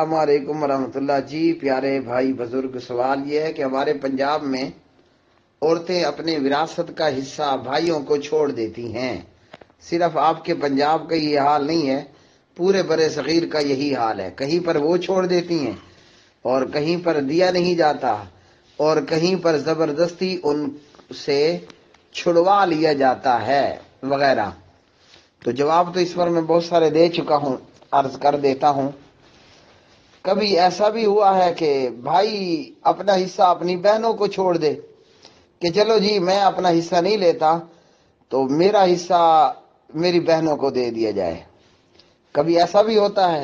السلام علیکم ورحمۃ اللہ جی پیارے بھائی بزرگ، سوال یہ ہے کہ ہمارے پنجاب میں عورتیں اپنے وراثت کا حصہ بھائیوں کو چھوڑ دیتی ہیں۔ صرف آپ کے پنجاب کا یہ حال نہیں ہے، پورے برے صغیر کا یہی حال ہے۔ کہیں پر وہ چھوڑ دیتی ہیں اور کہیں پر دیا نہیں جاتا اور کہیں پر زبردستی ان سے چھڑوا لیا جاتا ہے وغیرہ۔ تو جواب تو اس پر میں بہت سارے دے چکا ہوں، عرض کر دیتا ہوں۔ کبھی ایسا بھی ہوا ہے کہ بھائی اپنا حصہ اپنی بہنوں کو چھوڑ دے کہ چلو جی میں اپنا حصہ نہیں لیتا تو میرا حصہ میری بہنوں کو دے دیا جائے۔ کبھی ایسا بھی ہوتا ہے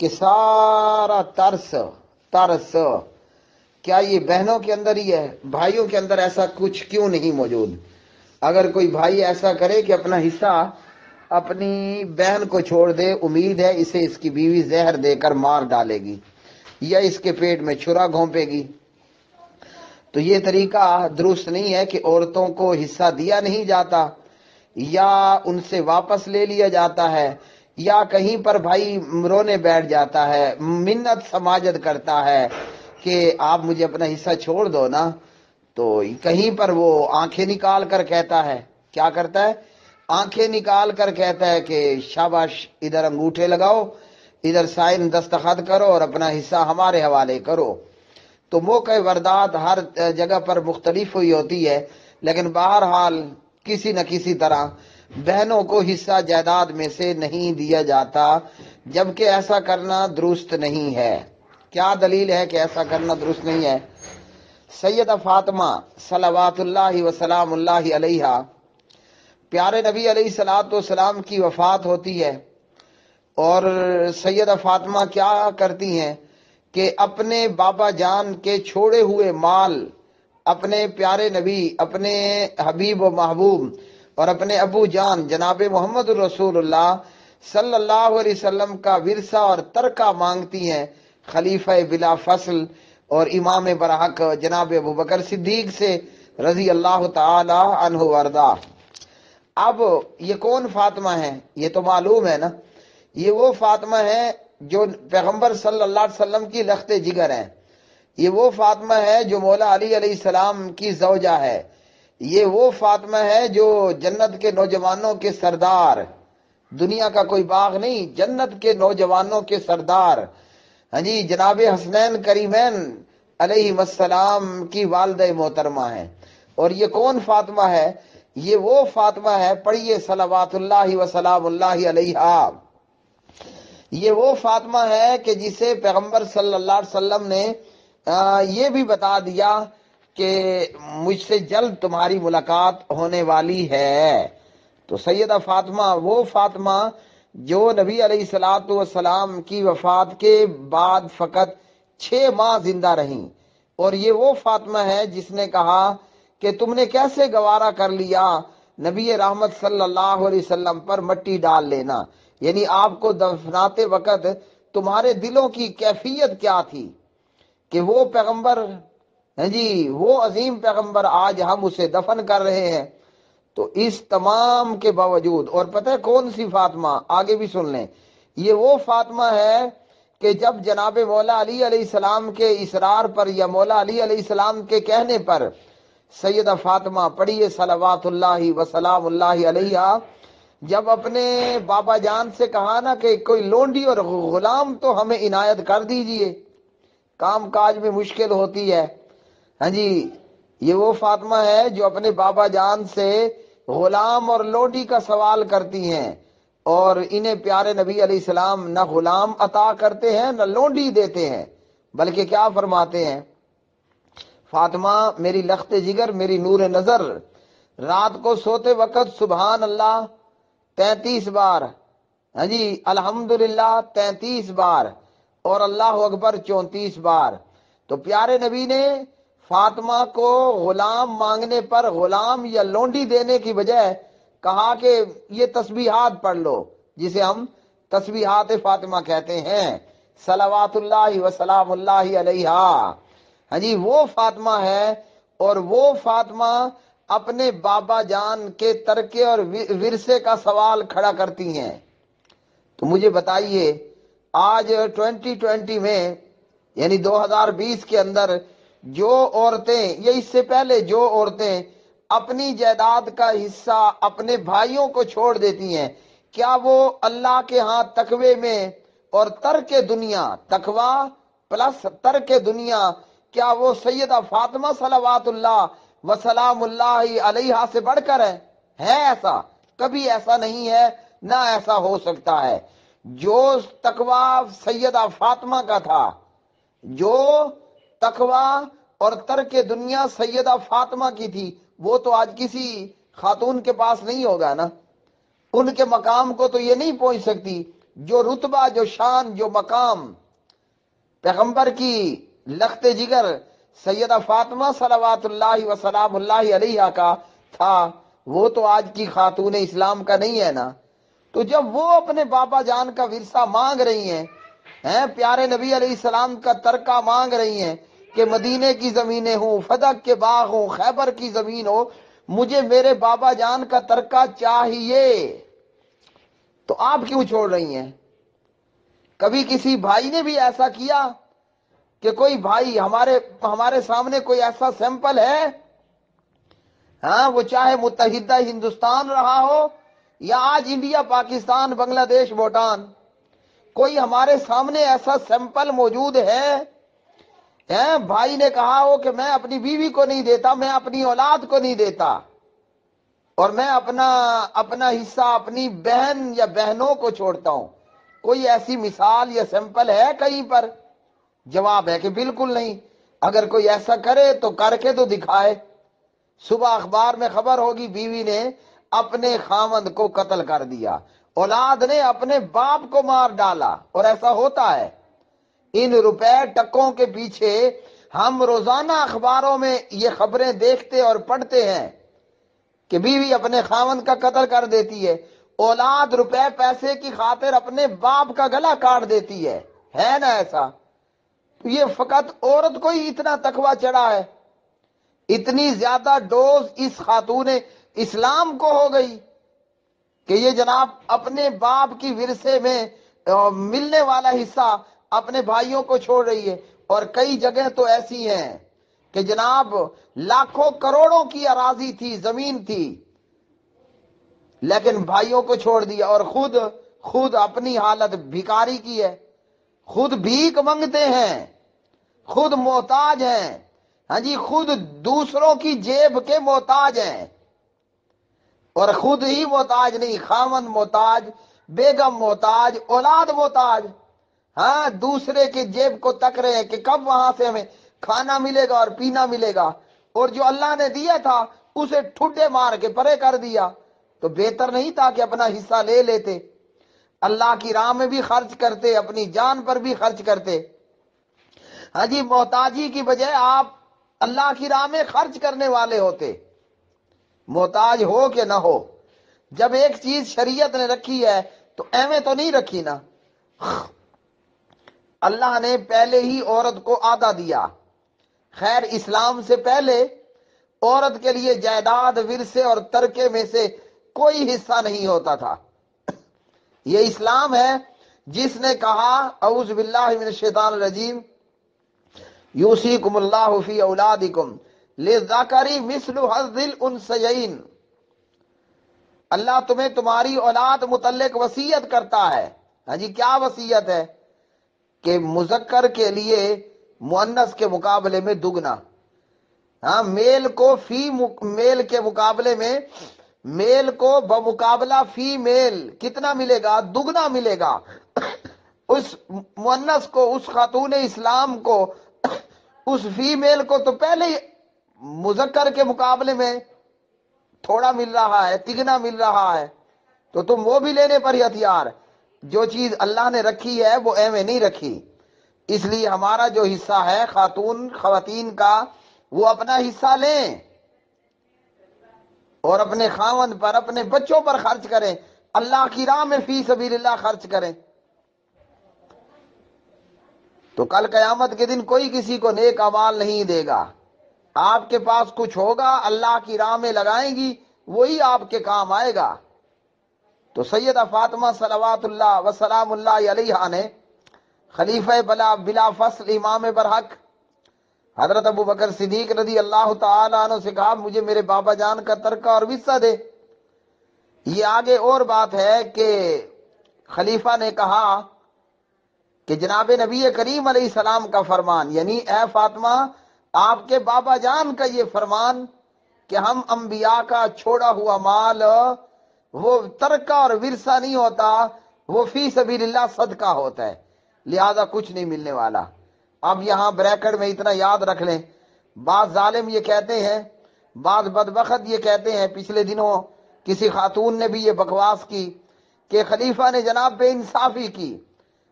کہ سارا ترس کیا یہ بہنوں کے اندر ہی ہے، بھائیوں کے اندر ایسا کچھ کیوں نہیں موجود؟ اگر کوئی بھائی ایسا کرے کہ اپنا حصہ اپنی بہن کو چھوڑ دے، امید ہے اسے اس کی بیوی زہر دے کر مار ڈالے گی یا اس کے پیٹ میں چھرا گھونپے گی۔ تو یہ طریقہ درست نہیں ہے کہ عورتوں کو حصہ دیا نہیں جاتا یا ان سے واپس لے لیا جاتا ہے یا کہیں پر بھائی رونے بیٹھ جاتا ہے، منت سماجت کرتا ہے کہ آپ مجھے اپنا حصہ چھوڑ دو نا، تو کہیں پر وہ آنکھیں نکال کر کہتا ہے، کیا کرتا ہے؟ آنکھیں نکال کر کہتا ہے کہ شاباش، ادھر انگوٹھے لگاؤ، ادھر سائن دستخط کرو اور اپنا حصہ ہمارے حوالے کرو۔ تو موقع واردات ہر جگہ پر مختلف ہوئی ہوتی ہے، لیکن بہرحال کسی نہ کسی طرح بہنوں کو حصہ جائیداد میں سے نہیں دیا جاتا، جبکہ ایسا کرنا درست نہیں ہے۔ کیا دلیل ہے کہ ایسا کرنا درست نہیں ہے؟ سیدہ فاطمہ صلوات اللہ وسلام اللہ علیہا، پیارے نبی علیہ الصلوۃ والسلام کی وفات ہوتی ہے اور سیدہ فاطمہ کیا کرتی ہیں کہ اپنے بابا جان کے چھوڑے ہوئے مال اپنے پیارے نبی، اپنے حبیب و محبوب اور اپنے ابو جان جناب محمد الرسول اللہ صلی اللہ علیہ وسلم کا ورثہ اور ترکہ مانگتی ہیں خلیفہ بلا فصل اور امام برحق جناب ابوبکر صدیق سے رضی اللہ تعالی عنہ وارضا۔ اب یہ کون فاطمہ ہے؟ یہ تو معلوم ہے نا، یہ وہ فاطمہ ہے جو پیغمبر صلی اللہ علیہ وسلم کی لخت جگر ہے، یہ وہ فاطمہ ہے جو مولا علی علیہ السلام کی زوجہ ہے، یہ وہ فاطمہ ہے جو جنت کے نوجوانوں کے سردار، دنیا کا کوئی باغ نہیں، جنت کے نوجوانوں کے سردار، ہاں جی، جناب حسنین کریمین علیہ السلام کی والدہ محترمہ ہے۔ اور یہ کون فاطمہ ہے؟ یہ وہ فاطمہ ہے، پڑھیے صلوات اللہ وسلام اللہ علیہا، یہ وہ فاطمہ ہے کہ جسے پیغمبر صلی اللہ علیہ وسلم نے یہ بھی بتا دیا کہ مجھ سے جلد تمہاری ملاقات ہونے والی ہے۔ تو سیدہ فاطمہ وہ فاطمہ جو نبی علیہ الصلوۃ والسلام کی وفات کے بعد فقط 6 ماہ زندہ رہیں، اور یہ وہ فاطمہ ہے جس نے کہا کہ تم نے کیسے گوارا کر لیا نبی رحمت صلی اللہ علیہ وسلم پر مٹی ڈال لینا، یعنی آپ کو دفناتے وقت تمہارے دلوں کی کیفیت کیا تھی کہ وہ پیغمبر، ہاں جی، وہ عظیم پیغمبر آج ہم اسے دفن کر رہے ہیں۔ تو اس تمام کے باوجود، اور پتہ ہے کون سی فاطمہ؟ آگے بھی سن لیں، یہ وہ فاطمہ ہے کہ جب جناب مولا علی علیہ السلام کے اصرار پر یا مولا علی علیہ السلام کے کہنے پر سیدہ فاطمہ، پڑھیے صلوات اللہ وسلام اللہ علیہا، جب اپنے بابا جان سے کہا نا کہ کوئی لونڈی اور غلام تو ہمیں عنایت کر دیجئے، کام کاج میں مشکل ہوتی ہے، ہاں جی، یہ وہ فاطمہ ہے جو اپنے بابا جان سے غلام اور لونڈی کا سوال کرتی ہیں، اور انہیں پیارے نبی علیہ السلام نہ غلام عطا کرتے ہیں نہ لونڈی دیتے ہیں، بلکہ کیا فرماتے ہیں؟ فاطمہ میری لخت جگر، میری نور نظر، رات کو سوتے وقت سبحان اللہ 33 بار، ہاں جی، الحمدللہ 33 بار اور اللہ اکبر 34 بار۔ تو پیارے نبی نے فاطمہ کو غلام مانگنے پر غلام یا لونڈی دینے کی بجائے کہا کہ یہ تسبیحات پڑھ لو، جسے ہم تسبیحات فاطمہ کہتے ہیں، صلوات اللہ وسلام اللہ علیہا، ہاں جی، وہ فاطمہ ہے۔ اور وہ فاطمہ اپنے بابا جان کے ترکے اور ورثے کا سوال کھڑا کرتی ہیں۔ تو مجھے بتائیے، آج 2020 میں یعنی 2020 کے اندر جو عورتیں یا اس سے پہلے جو عورتیں اپنی جائیداد کا حصہ اپنے بھائیوں کو چھوڑ دیتی ہیں، کیا وہ اللہ کے ہاں تقوی میں اور ترک دنیا، تقوی پلس ترک دنیا، کیا وہ سیدہ فاطمہ صلوات اللہ وسلام اللہ علیہا سے بڑھ کر ہے ایسا؟ کبھی ایسا نہیں ہے، نہ ایسا ہو سکتا ہے۔ جو تقوی سیدہ فاطمہ کا تھا، جو تقوی اور ترک دنیا سیدہ فاطمہ کی تھی، وہ تو آج کسی خاتون کے پاس نہیں ہوگا نا۔ ان کے مقام کو تو یہ نہیں پہنچ سکتی۔ جو رتبہ، جو شان، جو مقام پیغمبر کی لخت جگر سیدہ فاطمہ صلوات اللہ وسلام اللہ علیہا کا تھا، وہ تو آج کی خاتون اسلام کا نہیں ہے نا۔ تو جب وہ اپنے بابا جان کا ورثہ مانگ رہی ہیں، پیارے نبی علیہ السلام کا ترکہ مانگ رہی ہیں کہ مدینے کی زمینیں ہوں، فدق کے باغ ہوں، خیبر کی زمین ہو، مجھے میرے بابا جان کا ترکہ چاہیے، تو آپ کیوں چھوڑ رہی ہیں؟ کبھی کسی بھائی نے بھی ایسا کیا کہ کوئی بھائی ہمارے سامنے کوئی ایسا سیمپل ہے؟ ہاں، وہ چاہے متحدہ ہندوستان رہا ہو یا آج انڈیا، پاکستان، بنگلہ دیش، بھوٹان، کوئی ہمارے سامنے ایسا سیمپل موجود ہے بھائی نے کہا ہو کہ میں اپنی بیوی کو نہیں دیتا، میں اپنی اولاد کو نہیں دیتا، اور میں اپنا حصہ اپنی بہن یا بہنوں کو چھوڑتا ہوں؟ کوئی ایسی مثال یا سیمپل ہے کہیں پر؟ جواب ہے کہ بالکل نہیں۔ اگر کوئی ایسا کرے تو کر کے تو دکھائے۔ صبح اخبار میں خبر ہوگی، بیوی نے اپنے خاوند کو قتل کر دیا، اولاد نے اپنے باپ کو مار ڈالا، اور ایسا ہوتا ہے۔ ان روپے ٹکوں کے پیچھے ہم روزانہ اخباروں میں یہ خبریں دیکھتے اور پڑھتے ہیں کہ بیوی اپنے خاوند کا قتل کر دیتی ہے، اولاد روپے پیسے کی خاطر اپنے باپ کا گلا کاٹ دیتی ہے نا ایسا؟ تو یہ فقط عورت کو ہی اتنا تقوی چڑھا ہے، اتنی زیادہ ڈوز اس خاتون اسلام کو ہو گئی کہ یہ جناب اپنے باپ کی ورثے میں ملنے والا حصہ اپنے بھائیوں کو چھوڑ رہی ہے۔ اور کئی جگہ تو ایسی ہیں کہ جناب لاکھوں کروڑوں کی اراضی تھی، زمین تھی، لیکن بھائیوں کو چھوڑ دیا، اور خود اپنی حالت بھکاری کی ہے، خود بھیک منگتے ہیں، خود محتاج ہیں، ہاں جی، خود دوسروں کی جیب کے محتاج ہیں، اور خود ہی محتاج نہیں، خاوند محتاج، بیگم محتاج، اولاد محتاج، ہاں، دوسرے کے جیب کو تک رہے ہیں کہ کب وہاں سے ہمیں کھانا ملے گا اور پینا ملے گا، اور جو اللہ نے دیا تھا اسے ٹھڈے مار کے پرے کر دیا۔ تو بہتر نہیں تھا کہ اپنا حصہ لے لیتے، اللہ کی راہ میں بھی خرچ کرتے، اپنی جان پر بھی خرچ کرتے؟ ہاں جی، محتاجی کی بجائے آپ اللہ کی راہ میں خرچ کرنے والے ہوتے، محتاج ہو کہ نہ ہو۔ جب ایک چیز شریعت نے رکھی ہے تو ایویں تو نہیں رکھی نا۔ اللہ نے پہلے ہی عورت کو آدھا دیا۔ خیر، اسلام سے پہلے عورت کے لیے جائیداد، ورثے اور ترکے میں سے کوئی حصہ نہیں ہوتا تھا۔ یہ اسلام ہے جس نے کہا، اعوذ باللہ من الشیطان الرجیم، یوصیکم اللہ فی اولادکم للذکر مثل حظ الانثیین، اللہ تمہیں تمہاری اولاد متعلق وصیت کرتا ہے۔ ہاں جی، کیا وصیت ہے؟ کہ مذکر کے لیے مؤنث کے مقابلے میں دگنا، ہاں، میل کو فی میل کے مقابلے میں، میل کو بمقابلہ فی میل کتنا ملے گا؟ دگنا ملے گا۔ اس مؤنث کو، اس خاتون اسلام کو، اس فی میل کو تو پہلے ہی مذکر کے مقابلے میں تھوڑا مل رہا ہے، تگنا مل رہا ہے، تو تم وہ بھی لینے پر ہی ہتھیار۔ جو چیز اللہ نے رکھی ہے وہ ایویں نہیں رکھی۔ اس لیے ہمارا جو حصہ ہے خواتین کا، وہ اپنا حصہ لیں اور اپنے خاوند پر، اپنے بچوں پر خرچ کریں، اللہ کی راہ میں فی سبیل اللہ خرچ کریں، تو کل قیامت کے دن کوئی کسی کو نیک اعمال نہیں دے گا۔ آپ کے پاس کچھ ہوگا، اللہ کی راہ میں لگائیں گی، وہی آپ کے کام آئے گا۔ تو سیدہ فاطمہ صلوات اللہ وسلام اللہ علیہا نے خلیفہ بلا فصل امام برحق حضرت ابو بکر صدیق رضی اللہ تعالیٰ عنہ سے کہا مجھے میرے بابا جان کا ترکہ اور وصیت دے۔ یہ آگے اور بات ہے کہ خلیفہ نے کہا کہ جناب نبی کریم علیہ السلام کا فرمان، یعنی اے فاطمہ آپ کے بابا جان کا یہ فرمان کہ ہم انبیاء کا چھوڑا ہوا مال وہ ترکہ اور ورثہ نہیں ہوتا، وہ فی سبیل اللہ صدقہ ہوتا ہے، لہذا کچھ نہیں ملنے والا۔ اب یہاں بریکٹ میں اتنا یاد رکھ لیں، بعض ظالم یہ کہتے ہیں، بعض بدبخت یہ کہتے ہیں، پچھلے دنوں کسی خاتون نے بھی یہ بکواس کی کہ خلیفہ نے جناب بے انصافی کی۔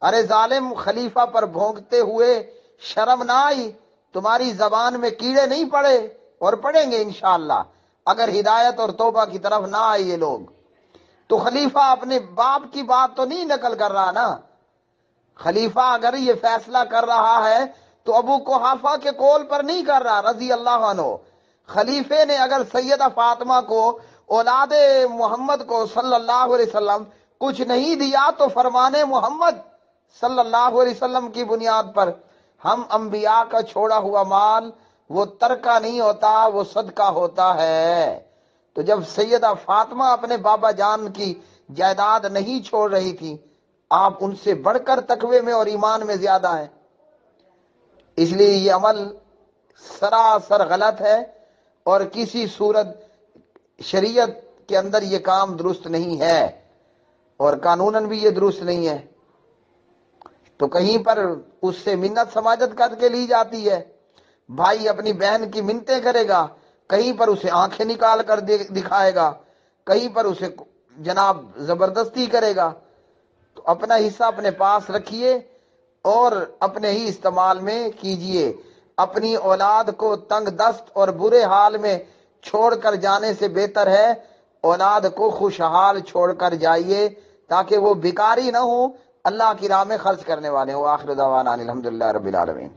ارے ظالم، خلیفہ پر بھونکتے ہوئے شرم نہ آئی؟ تمہاری زبان میں کیڑے نہیں پڑے؟ اور پڑیں گے انشاءاللہ اگر ہدایت اور توبہ کی طرف نہ آئے یہ لوگ۔ تو خلیفہ اپنے باپ کی بات تو نہیں نقل کر رہا نا۔ خلیفہ اگر یہ فیصلہ کر رہا ہے تو ابو قحافہ کے قول پر نہیں کر رہا رضی اللہ عنہ۔ خلیفے نے اگر سیدہ فاطمہ کو، اولاد محمد کو صلی اللہ علیہ وسلم کچھ نہیں دیا تو فرمان محمد صلی اللہ علیہ وسلم کی بنیاد پر ہم انبیاء کا چھوڑا ہوا مال وہ ترکہ نہیں ہوتا، وہ صدقہ ہوتا ہے۔ تو جب سیدہ فاطمہ اپنے بابا جان کی جائیداد نہیں چھوڑ رہی تھی، آپ ان سے بڑھ کر تقوی میں اور ایمان میں زیادہ ہیں۔ اس لیے یہ عمل سراسر غلط ہے اور کسی صورت شریعت کے اندر یہ کام درست نہیں ہے، اور قانوناً بھی یہ درست نہیں ہے۔ تو کہیں پر اس سے منت سماجت کر کے لی جاتی ہے، بھائی اپنی بہن کی منتیں کرے گا، کہیں پر اسے آنکھیں نکال کر دکھائے گا، کہیں پر اسے جناب زبردستی کرے گا۔ تو اپنا حصہ اپنے پاس رکھیے اور اپنے ہی استعمال میں کیجئے۔ اپنی اولاد کو تنگ دست اور برے حال میں چھوڑ کر جانے سے بہتر ہے اولاد کو خوشحال چھوڑ کر جائیے تاکہ وہ بیکاری نہ ہو، اللہ کی راہ میں خرچ کرنے والے ہوں۔ آخر دعوانا الحمدللہ رب العالمین۔